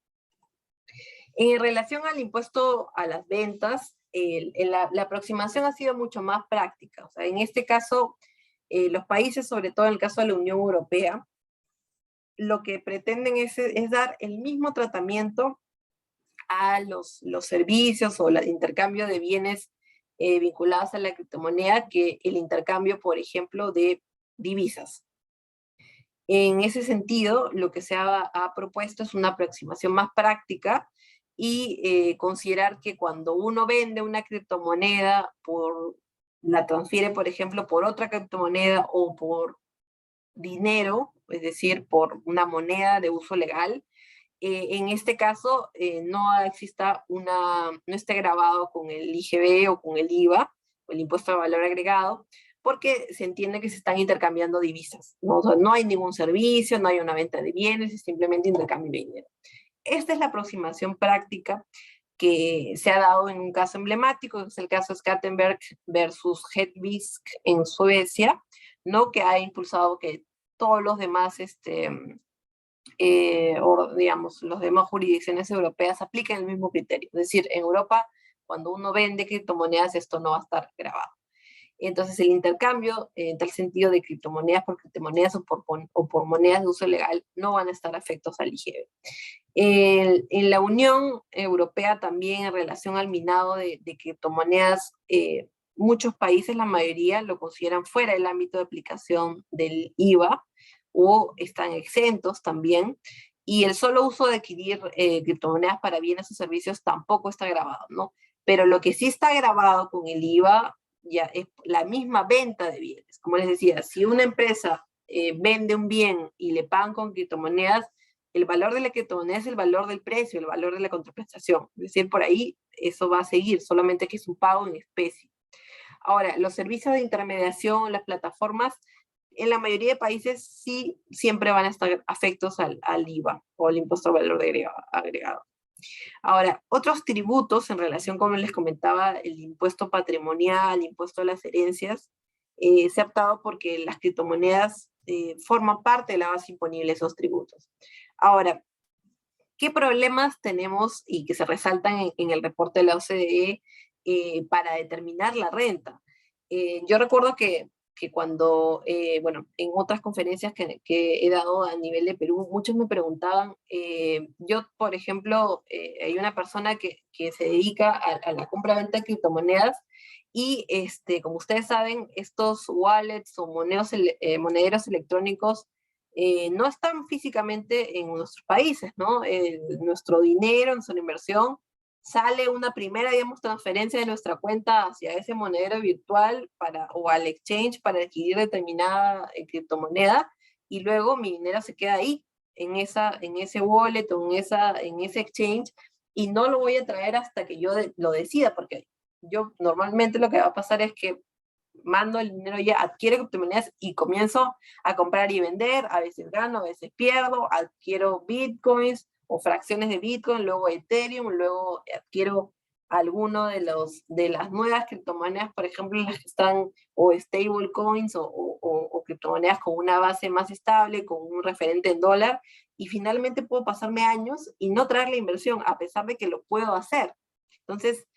En relación al impuesto a las ventas, la aproximación ha sido mucho más práctica. O sea, en este caso, los países, sobre todo en el caso de la Unión Europea, lo que pretenden es dar el mismo tratamiento a los servicios o el intercambio de bienes vinculados a la criptomoneda que el intercambio, por ejemplo, de divisas. En ese sentido, lo que se ha propuesto es una aproximación más práctica y considerar que cuando uno vende una criptomoneda, la transfiere, por ejemplo, por otra criptomoneda o por dinero, es decir, por una moneda de uso legal, en este caso no esté grabado con el IGB o con el IVA, o el impuesto de valor agregado, porque se entiende que se están intercambiando divisas, ¿no? O sea, no hay ningún servicio, no hay una venta de bienes, es simplemente intercambio de dinero. Esta es la aproximación práctica que se ha dado en un caso emblemático, que es el caso Skattenberg versus Hedvig en Suecia, ¿no? Que ha impulsado que todos los demás, digamos, las demás jurisdicciones europeas apliquen el mismo criterio. Es decir, en Europa, cuando uno vende criptomonedas, esto no va a estar grabado. Entonces, el intercambio, en tal sentido de criptomonedas por criptomonedas o por monedas de uso legal, no van a estar afectos al IGB. En la Unión Europea también, en relación al minado de criptomonedas, muchos países, la mayoría, lo consideran fuera del ámbito de aplicación del IVA o están exentos también. Y el solo uso de adquirir criptomonedas para bienes o servicios tampoco está grabado, ¿no? Pero lo que sí está grabado con el IVA ya es la misma venta de bienes. Como les decía, si una empresa vende un bien y le pagan con criptomonedas, el valor de la criptomoneda es el valor del precio, el valor de la contraprestación. Es decir, por ahí eso va a seguir, solamente que es un pago en especie. Ahora, los servicios de intermediación, las plataformas, en la mayoría de países sí siempre van a estar afectos al IVA o al impuesto al valor agregado. Ahora, otros tributos en relación, como les comentaba, el impuesto patrimonial, el impuesto a las herencias, se ha optado porque las criptomonedas forman parte de la base imponible de esos tributos. Ahora, ¿qué problemas tenemos y que se resaltan en el reporte de la OCDE para determinar la renta? Yo recuerdo que cuando, bueno, en otras conferencias que he dado a nivel de Perú, muchos me preguntaban, yo, por ejemplo, hay una persona que se dedica a la compra-venta de criptomonedas y, como ustedes saben, estos wallets o monederos electrónicos no están físicamente en nuestros países, ¿no? Nuestro dinero, nuestra inversión, sale una primera, digamos, transferencia de nuestra cuenta hacia ese monedero virtual o al exchange para adquirir determinada criptomoneda, y luego mi dinero se queda ahí, en ese wallet o en ese exchange, y no lo voy a traer hasta que yo lo decida, porque yo normalmente lo que va a pasar es que mando el dinero ya, adquiero criptomonedas y comienzo a comprar y vender, a veces gano, a veces pierdo, adquiero bitcoins o fracciones de bitcoin, luego Ethereum, luego adquiero alguno de las nuevas criptomonedas, por ejemplo, las que están o stable coins o criptomonedas con una base más estable, con un referente en dólar, y finalmente puedo pasarme años y no traer la inversión, a pesar de que lo puedo hacer. Entonces,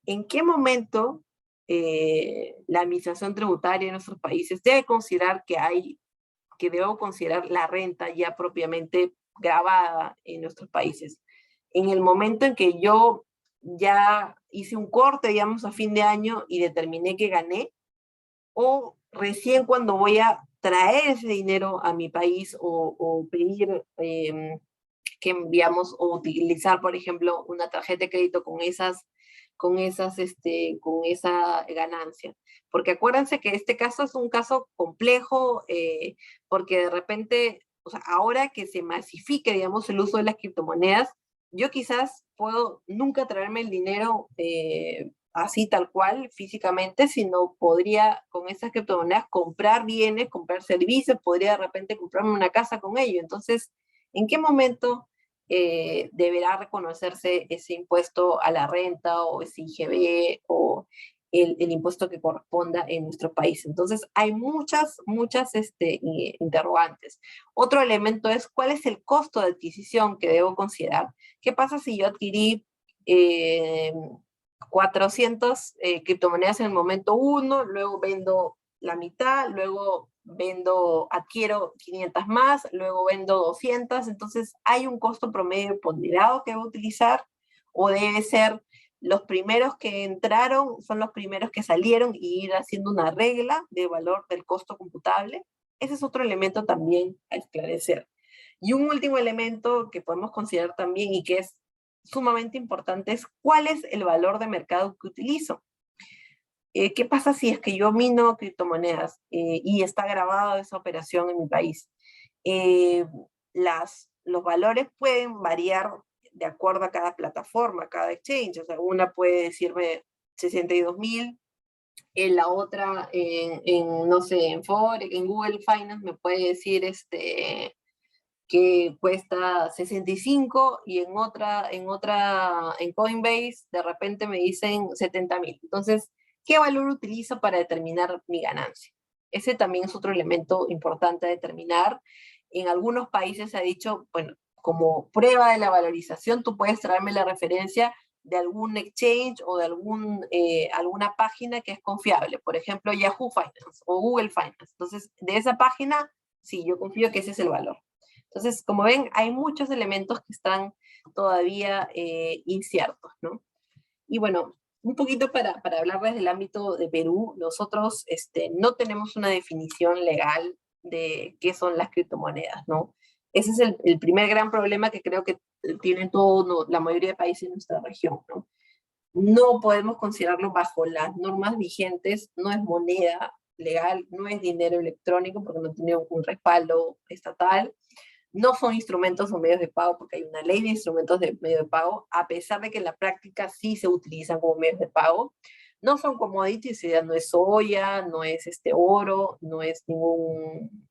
¿en qué momento la administración tributaria en nuestros países debe considerar que debo considerar la renta ya propiamente grabada en nuestros países? En el momento en que yo ya hice un corte, digamos, a fin de año y determiné que gané, o recién cuando voy a traer ese dinero a mi país o pedir que, digamos, o utilizar, por ejemplo, una tarjeta de crédito con esa ganancia. Porque acuérdense que este caso es un caso complejo, porque de repente, o sea, ahora que se masifique, digamos, el uso de las criptomonedas, yo quizás puedo nunca traerme el dinero así tal cual, físicamente, sino podría con esas criptomonedas comprar bienes, comprar servicios, podría de repente comprarme una casa con ello. Entonces, ¿en qué momento deberá reconocerse ese impuesto a la renta o ese IGB o el impuesto que corresponda en nuestro país? Entonces, hay muchas interrogantes. Otro elemento es cuál es el costo de adquisición que debo considerar. ¿Qué pasa si yo adquirí 400 criptomonedas en el momento 1, luego vendo la mitad, luego adquiero 500 más, luego vendo 200, entonces hay un costo promedio ponderado que debo utilizar, o debe ser los primeros que entraron son los primeros que salieron y ir haciendo una regla de valor del costo computable? Ese es otro elemento también a esclarecer. Y un último elemento que podemos considerar también y que es sumamente importante es cuál es el valor de mercado que utilizo. ¿Qué pasa si es que yo mino criptomonedas y está grabada esa operación en mi país? Los valores pueden variar de acuerdo a cada plataforma, a cada exchange. O sea, una puede decirme 62.000, En la otra, no sé, en Forex, en Google Finance me puede decir que cuesta 65 y en Coinbase de repente me dicen 70.000. Entonces, ¿qué valor utilizo para determinar mi ganancia? Ese también es otro elemento importante a determinar. En algunos países se ha dicho, bueno, como prueba de la valorización, tú puedes traerme la referencia de algún exchange o de alguna página que es confiable, por ejemplo, Yahoo Finance o Google Finance. Entonces, de esa página, sí, yo confío que ese es el valor. Entonces, como ven, hay muchos elementos que están todavía inciertos, ¿no? Y bueno, un poquito para hablarles del ámbito de Perú, nosotros no tenemos una definición legal de qué son las criptomonedas, ¿no? Ese es el primer gran problema que creo que tienen la mayoría de países en nuestra región, ¿no? No podemos considerarlo bajo las normas vigentes, no es moneda legal, no es dinero electrónico porque no tiene un respaldo estatal, no son instrumentos o medios de pago porque hay una ley de instrumentos de medio de pago, a pesar de que en la práctica sí se utilizan como medios de pago. No son commodities, ya no es soya, no es oro, no es ningún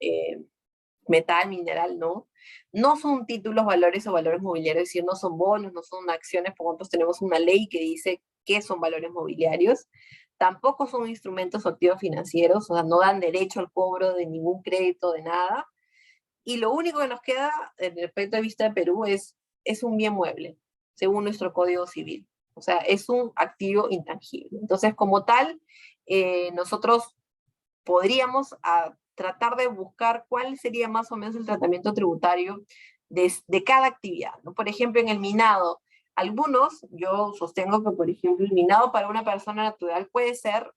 metal, mineral, no. No son títulos, valores o valores mobiliarios, es decir, no son bonos, no son acciones, por ejemplo, tenemos una ley que dice qué son valores mobiliarios. Tampoco son instrumentos o activos financieros, o sea, no dan derecho al cobro de ningún crédito, de nada. Y lo único que nos queda, desde el punto de vista de Perú, es un bien mueble, según nuestro Código Civil. O sea, es un activo intangible. Entonces, como tal, nosotros podríamos tratar de buscar cuál sería más o menos el tratamiento tributario de cada actividad, ¿no? Por ejemplo, en el minado, yo sostengo que, por ejemplo, el minado para una persona natural puede ser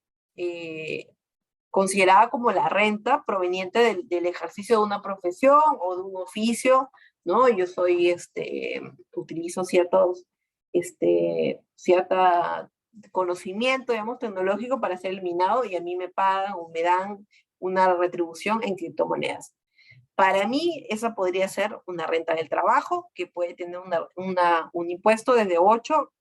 considerada como la renta proveniente del ejercicio de una profesión o de un oficio, ¿no? Yo utilizo cierta conocimiento, digamos, tecnológico para hacer el minado y a mí me pagan o me dan una retribución en criptomonedas. Para mí, esa podría ser una renta del trabajo que puede tener un impuesto desde 8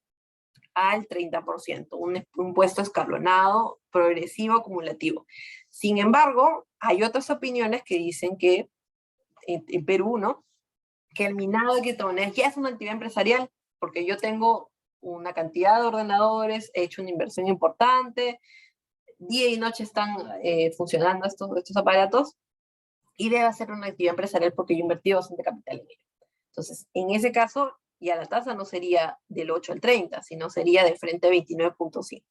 al 30%, un impuesto escalonado, progresivo, acumulativo. Sin embargo, hay otras opiniones que dicen que en Perú, ¿no? Que el minado de criptomonedas ya es una actividad empresarial, porque yo tengo una cantidad de ordenadores, he hecho una inversión importante, día y noche están funcionando estos aparatos, y debe ser una actividad empresarial porque yo invertí bastante capital en ello. Entonces, en ese caso, ya la tasa no sería del 8 al 30, sino sería de frente a 29.5.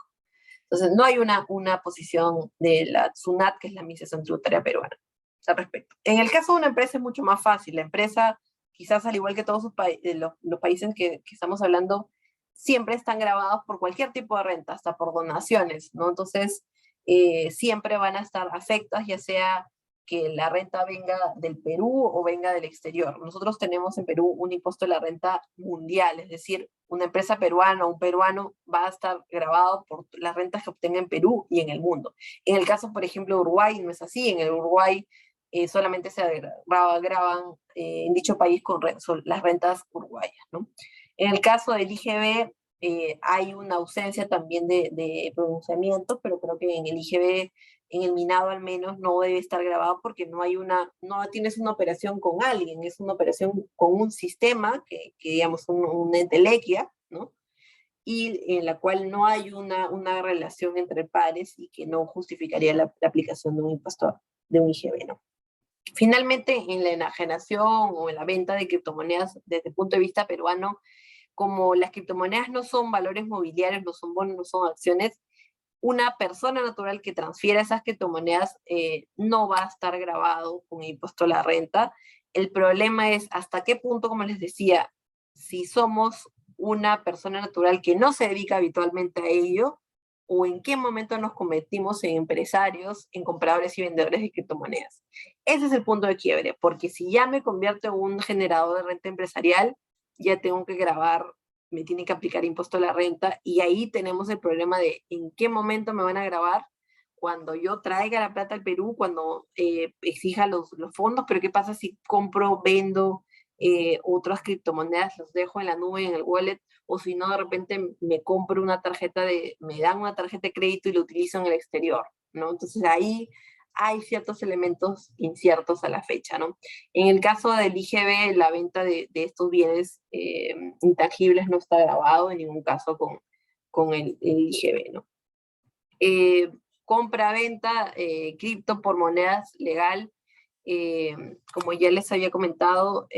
Entonces, no hay una posición de la SUNAT, que es la Administración Tributaria Peruana, al respecto. En el caso de una empresa es mucho más fácil. La empresa, quizás al igual que todos los países que estamos hablando, siempre están grabados por cualquier tipo de renta, hasta por donaciones, ¿no? Entonces, siempre van a estar afectas, ya sea que la renta venga del Perú o venga del exterior. Nosotros tenemos en Perú un impuesto de la renta mundial, es decir, una empresa peruana o un peruano va a estar grabado por las rentas que obtenga en Perú y en el mundo. En el caso, por ejemplo, de Uruguay, no es así. En el Uruguay solamente se graban en dicho país con las rentas uruguayas, ¿no? En el caso del IGB, hay una ausencia también de pronunciamiento, pero creo que en el IGB, en el minado al menos, no debe estar grabado porque no tienes una operación con alguien, es una operación con un sistema, que digamos, una entelequia, ¿no? Y en la cual no hay una relación entre pares y que no justificaría la aplicación de un impuesto de un IGB, ¿no? Finalmente, en la enajenación o en la venta de criptomonedas desde el punto de vista peruano, como las criptomonedas no son valores mobiliarios, no son bonos, no son acciones, una persona natural que transfiera esas criptomonedas no va a estar grabado con impuesto a la renta. El problema es hasta qué punto, como les decía, si somos una persona natural que no se dedica habitualmente a ello, o en qué momento nos convertimos en empresarios, en compradores y vendedores de criptomonedas. Ese es el punto de quiebre, porque si ya me convierto en un generador de renta empresarial, ya tengo que grabar, me tienen que aplicar impuesto a la renta, y ahí tenemos el problema de en qué momento me van a grabar, cuando yo traiga la plata al Perú, cuando exija los fondos, pero qué pasa si compro, vendo otras criptomonedas los dejo en la nube, en el wallet, o si no, de repente me compro una tarjeta me dan una tarjeta de crédito y lo utilizo en el exterior, ¿no? Entonces ahí hay ciertos elementos inciertos a la fecha, ¿no? En el caso del IGB, la venta de estos bienes intangibles no está grabado en ningún caso con el IGB, ¿no? Compra-venta, cripto por monedas legal, como ya les había comentado,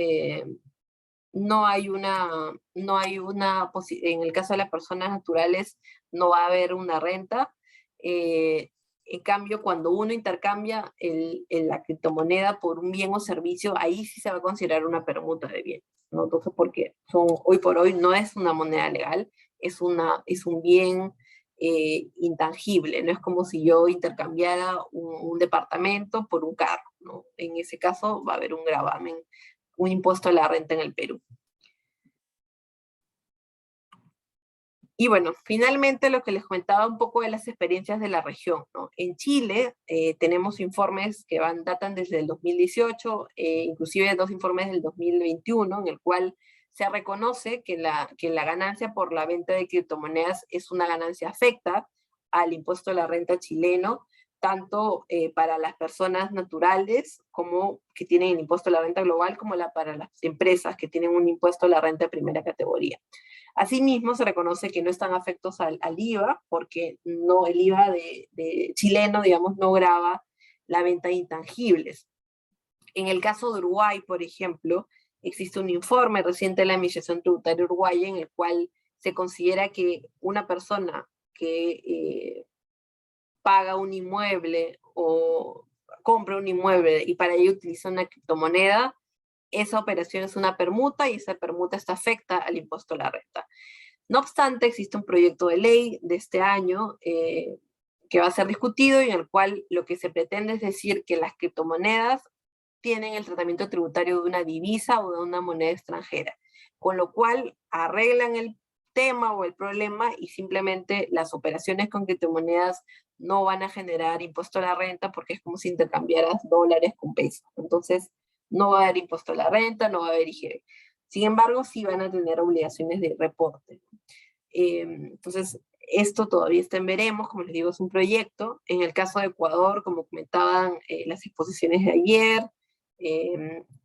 no hay en el caso de las personas naturales no va a haber una renta. En cambio, cuando uno intercambia la criptomoneda por un bien o servicio, ahí sí se va a considerar una permuta de bienes, ¿no? Entonces, porque hoy por hoy no es una moneda legal, es un bien intangible, no es como si yo intercambiara un departamento por un carro, ¿no? En ese caso va a haber un gravamen, un impuesto a la renta en el Perú. Y bueno, finalmente lo que les comentaba un poco de las experiencias de la región, ¿no? En Chile tenemos informes que datan desde el 2018, inclusive 2 informes del 2021, en el cual se reconoce que la ganancia por la venta de criptomonedas es una ganancia afecta al impuesto a la renta chileno, tanto para las personas naturales como que tienen el impuesto a la renta global, como para las empresas que tienen un impuesto a la renta de primera categoría. Asimismo, se reconoce que no están afectos al IVA, porque no, el IVA de chileno, digamos, no grava la venta de intangibles. En el caso de Uruguay, por ejemplo, existe un informe reciente de la Administración Tributaria Uruguaya en el cual se considera que una persona que paga un inmueble o compra un inmueble y para ello utiliza una criptomoneda, esa operación es una permuta y esa permuta está afecta al impuesto a la renta. No obstante, existe un proyecto de ley de este año que va a ser discutido y en el cual lo que se pretende es decir que las criptomonedas tienen el tratamiento tributario de una divisa o de una moneda extranjera, con lo cual arreglan el tema o el problema y simplemente las operaciones con criptomonedas no van a generar impuesto a la renta porque es como si intercambiaras dólares con pesos. Entonces, no va a haber impuesto a la renta, no va a haber IGB. Sin embargo, sí van a tener obligaciones de reporte. Entonces, esto todavía está en veremos, como les digo, es un proyecto. En el caso de Ecuador, como comentaban las exposiciones de ayer,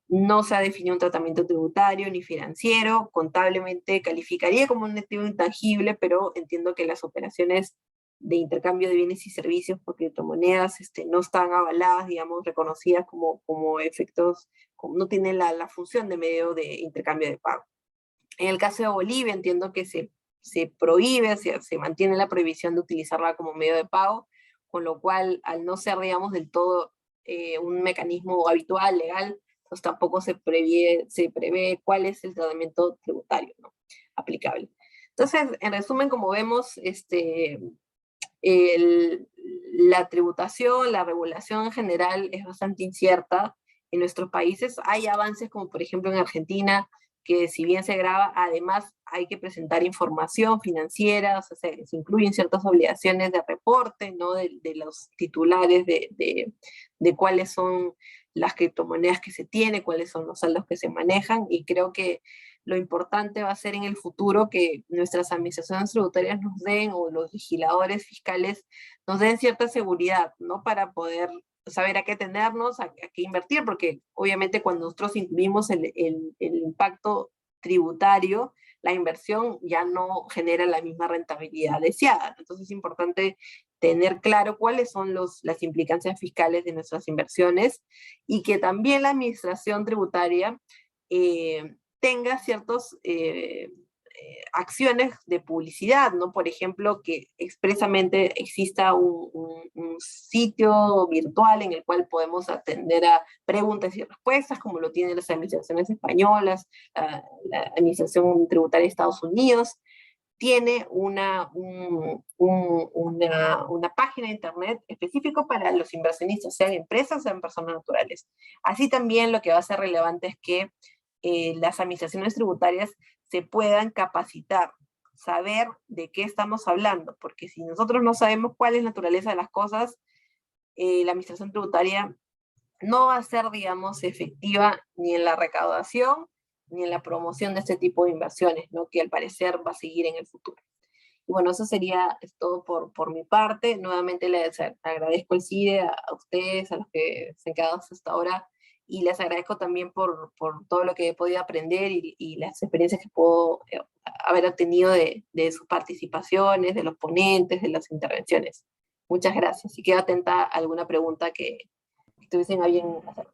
no se ha definido un tratamiento tributario ni financiero, contablemente calificaría como un activo intangible, pero entiendo que las operaciones de intercambio de bienes y servicios por criptomonedas no están avaladas, digamos, reconocidas como efectos, no tienen la función de medio de intercambio de pago. En el caso de Bolivia entiendo que se prohíbe, se mantiene la prohibición de utilizarla como medio de pago, con lo cual al no ser, digamos, del todo un mecanismo habitual, legal, pues tampoco se prevé cuál es el tratamiento tributario, ¿no?, aplicable. Entonces, en resumen, como vemos, la tributación, la regulación en general es bastante incierta en nuestros países. Hay avances como por ejemplo en Argentina, que si bien se graba, además hay que presentar información financiera, o sea, se incluyen ciertas obligaciones de reporte, ¿no?, de los titulares de cuáles son las criptomonedas que se tienen, cuáles son los saldos que se manejan, y creo que lo importante va a ser en el futuro que nuestras administraciones tributarias nos den, o los legisladores fiscales nos den cierta seguridad, ¿no?, para poder saber a qué tenernos, a qué invertir, porque obviamente cuando nosotros incluimos el impacto tributario, la inversión ya no genera la misma rentabilidad deseada. Entonces es importante tener claro cuáles son las implicancias fiscales de nuestras inversiones y que también la administración tributaria tenga ciertas acciones de publicidad, ¿no? Por ejemplo, que expresamente exista un sitio virtual en el cual podemos atender a preguntas y respuestas, como lo tienen las administraciones españolas, la Administración Tributaria de Estados Unidos. Tiene una página de internet específico para los inversionistas, sean empresas, sean personas naturales. Así también lo que va a ser relevante es que las administraciones tributarias se puedan capacitar, saber de qué estamos hablando, porque si nosotros no sabemos cuál es la naturaleza de las cosas, la administración tributaria no va a ser, digamos, efectiva ni en la recaudación, ni en la promoción de este tipo de inversiones, ¿no? Que al parecer va a seguir en el futuro. Y bueno, eso sería todo por mi parte. Nuevamente les agradezco el CIDE, a ustedes, a los que se han quedado hasta ahora, y les agradezco también por todo lo que he podido aprender y las experiencias que puedo haber obtenido de sus participaciones, de los ponentes, de las intervenciones. Muchas gracias y quedo atenta a alguna pregunta que tuviesen a bien hacer.